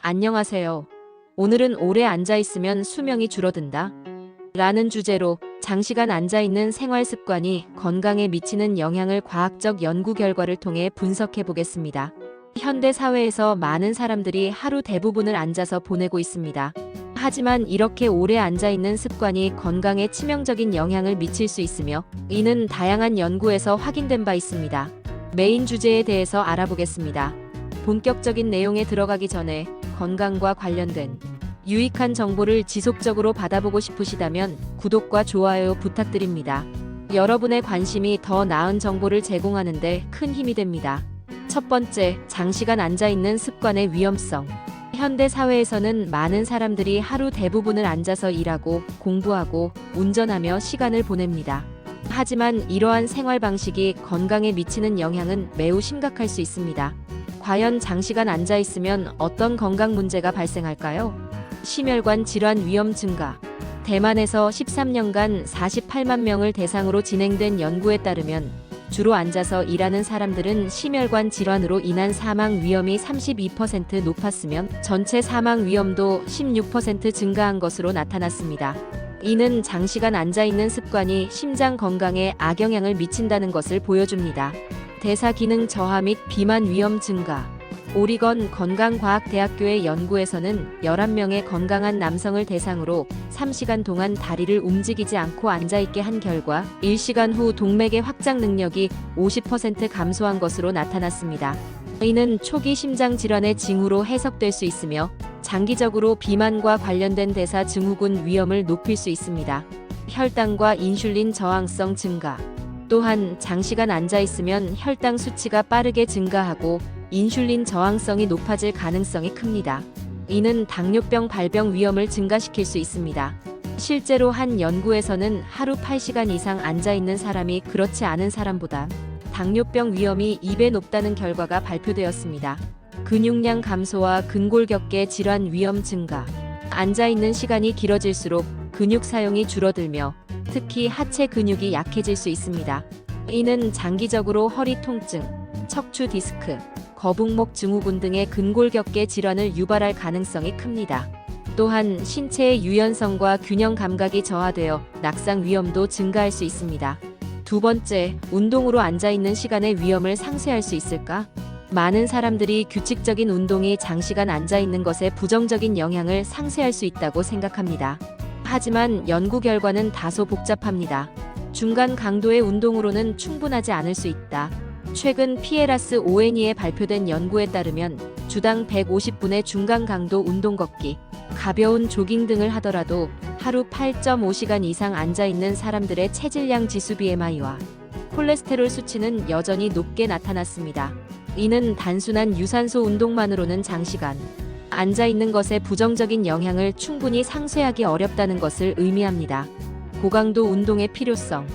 안녕하세요. 오늘은 오래 앉아있으면 수명이 줄어든다. 라는 주제로 장시간 앉아있는 생활 습관이 건강에 미치는 영향을 과학적 연구 결과를 통해 분석해 보겠습니다. 현대 사회에서 많은 사람들이 하루 대부분을 앉아서 보내고 있습니다. 하지만 이렇게 오래 앉아있는 습관이 건강에 치명적인 영향을 미칠 수 있으며 이는 다양한 연구에서 확인된 바 있습니다. 메인 주제에 대해서 알아보겠습니다. 본격적인 내용에 들어가기 전에 건강과 관련된 유익한 정보를 지속적으로 받아보고 싶으시다면 구독과 좋아요 부탁드립니다. 여러분의 관심이 더 나은 정보를 제공하는 데 큰 힘이 됩니다. 첫 번째, 장시간 앉아있는 습관의 위험성. 현대 사회에서는 많은 사람들이 하루 대부분을 앉아서 일하고 공부하고 운전하며 시간을 보냅니다. 하지만 이러한 생활 방식이 건강에 미치는 영향은 매우 심각할 수 있습니다. 과연 장시간 앉아있으면 어떤 건강 문제가 발생할까요? 심혈관 질환 위험 증가. 대만에서 13년간 48만 명을 대상으로 진행된 연구에 따르면 주로 앉아서 일하는 사람들은 심혈관 질환으로 인한 사망 위험이 32% 높았으며 전체 사망 위험도 16% 증가한 것으로 나타났습니다. 이는 장시간 앉아있는 습관이 심장 건강에 악영향을 미친다는 것을 보여줍니다. 대사 기능 저하 및 비만 위험 증가. 오리건 건강과학대학교의 연구에서는 11명의 건강한 남성을 대상으로 3시간 동안 다리를 움직이지 않고 앉아있게 한 결과 1시간 후 동맥의 확장 능력이 50% 감소한 것으로 나타났습니다. 이는 초기 심장 질환의 징후로 해석될 수 있으며 장기적으로 비만과 관련된 대사 증후군 위험을 높일 수 있습니다. 혈당과 인슐린 저항성 증가. 또한 장시간 앉아있으면 혈당 수치가 빠르게 증가하고 인슐린 저항성이 높아질 가능성이 큽니다. 이는 당뇨병 발병 위험을 증가시킬 수 있습니다. 실제로 한 연구에서는 하루 8시간 이상 앉아있는 사람이 그렇지 않은 사람보다 당뇨병 위험이 2배 높다는 결과가 발표되었습니다. 근육량 감소와 근골격계 질환 위험 증가. 앉아있는 시간이 길어질수록 근육 사용이 줄어들며 특히 하체 근육이 약해질 수 있습니다. 이는 장기적으로 허리 통증, 척추 디스크, 거북목 증후군 등의 근골격계 질환을 유발할 가능성이 큽니다. 또한 신체의 유연성과 균형 감각이 저하되어 낙상 위험도 증가할 수 있습니다. 두 번째, 운동으로 앉아있는 시간의 위험을 상쇄할 수 있을까? 많은 사람들이 규칙적인 운동이 장시간 앉아있는 것에 부정적인 영향을 상쇄할 수 있다고 생각합니다. 하지만 연구 결과는 다소 복잡합니다. 중간 강도의 운동으로는 충분하지 않을 수 있다. 최근 피에라스 오에니에 발표된 연구에 따르면 주당 150분의 중간 강도 운동 걷기, 가벼운 조깅 등을 하더라도 하루 8.5시간 이상 앉아있는 사람들의 체질량 지수 BMI와 콜레스테롤 수치는 여전히 높게 나타났습니다. 이는 단순한 유산소 운동만으로는 장시간 앉아있는 것의 부정적인 영향을 충분히 상쇄하기 어렵다는 것을 의미합니다. 고강도 운동의 필요성.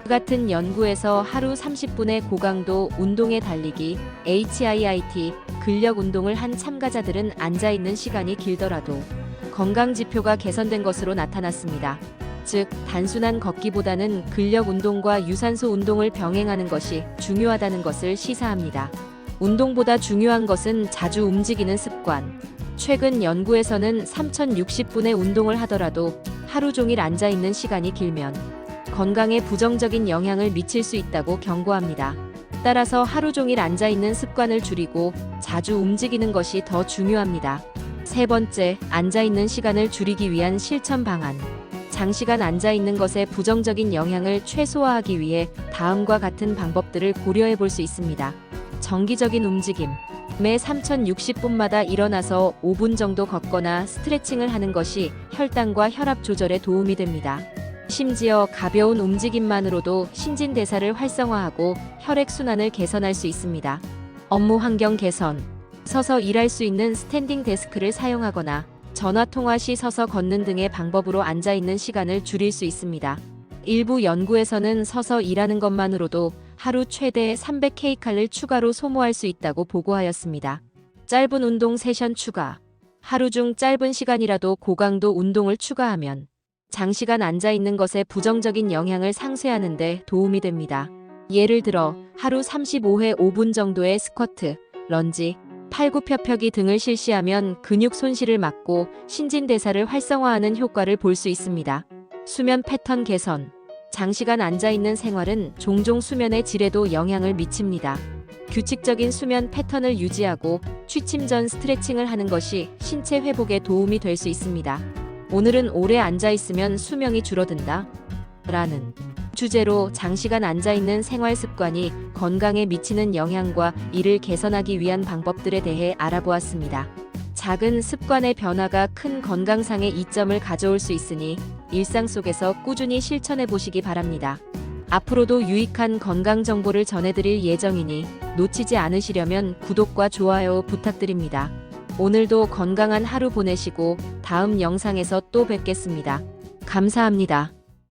같은 연구에서 하루 30분의 고강도 운동에 달리기 HIIT 근력 운동을 한 참가자들은 앉아있는 시간이 길더라도 건강 지표가 개선된 것으로 나타났습니다. 즉, 단순한 걷기보다는 근력 운동과 유산소 운동을 병행하는 것이 중요하다는 것을 시사합니다. 운동보다 중요한 것은 자주 움직이는 습관. 최근 연구에서는 3060분의 운동을 하더라도 하루 종일 앉아있는 시간이 길면 건강에 부정적인 영향을 미칠 수 있다고 경고합니다. 따라서 하루 종일 앉아있는 습관을 줄이고 자주 움직이는 것이 더 중요합니다. 세 번째, 앉아있는 시간을 줄이기 위한 실천 방안. 장시간 앉아있는 것의 부정적인 영향을 최소화하기 위해 다음과 같은 방법들을 고려해 볼 수 있습니다. 정기적인 움직임. 매 3060분마다 일어나서 5분 정도 걷거나 스트레칭을 하는 것이 혈당과 혈압 조절에 도움이 됩니다. 심지어 가벼운 움직임만으로도 신진대사를 활성화하고 혈액순환을 개선할 수 있습니다. 업무 환경 개선. 서서 일할 수 있는 스탠딩 데스크를 사용하거나 전화통화 시 서서 걷는 등의 방법으로 앉아있는 시간을 줄일 수 있습니다. 일부 연구에서는 서서 일하는 것만으로도 하루 최대 300kcal를 추가로 소모할 수 있다고 보고하였습니다. 짧은 운동 세션 추가. 하루 중 짧은 시간이라도 고강도 운동을 추가하면 장시간 앉아있는 것의 부정적인 영향을 상쇄하는 데 도움이 됩니다. 예를 들어 하루 35회 5분 정도의 스쿼트, 런지, 팔굽혀펴기 등을 실시하면 근육 손실을 막고 신진대사를 활성화하는 효과를 볼 수 있습니다. 수면 패턴 개선. 장시간 앉아있는 생활은 종종 수면의 질에도 영향을 미칩니다. 규칙적인 수면 패턴을 유지하고 취침 전 스트레칭을 하는 것이 신체 회복에 도움이 될 수 있습니다. 오늘은 오래 앉아있으면 수명이 줄어든다. 라는 주제로 장시간 앉아있는 생활 습관이 건강에 미치는 영향과 이를 개선하기 위한 방법들에 대해 알아보았습니다. 작은 습관의 변화가 큰 건강상의 이점을 가져올 수 있으니 일상 속에서 꾸준히 실천해 보시기 바랍니다. 앞으로도 유익한 건강 정보를 전해드릴 예정이니 놓치지 않으시려면 구독과 좋아요 부탁드립니다. 오늘도 건강한 하루 보내시고 다음 영상에서 또 뵙겠습니다. 감사합니다.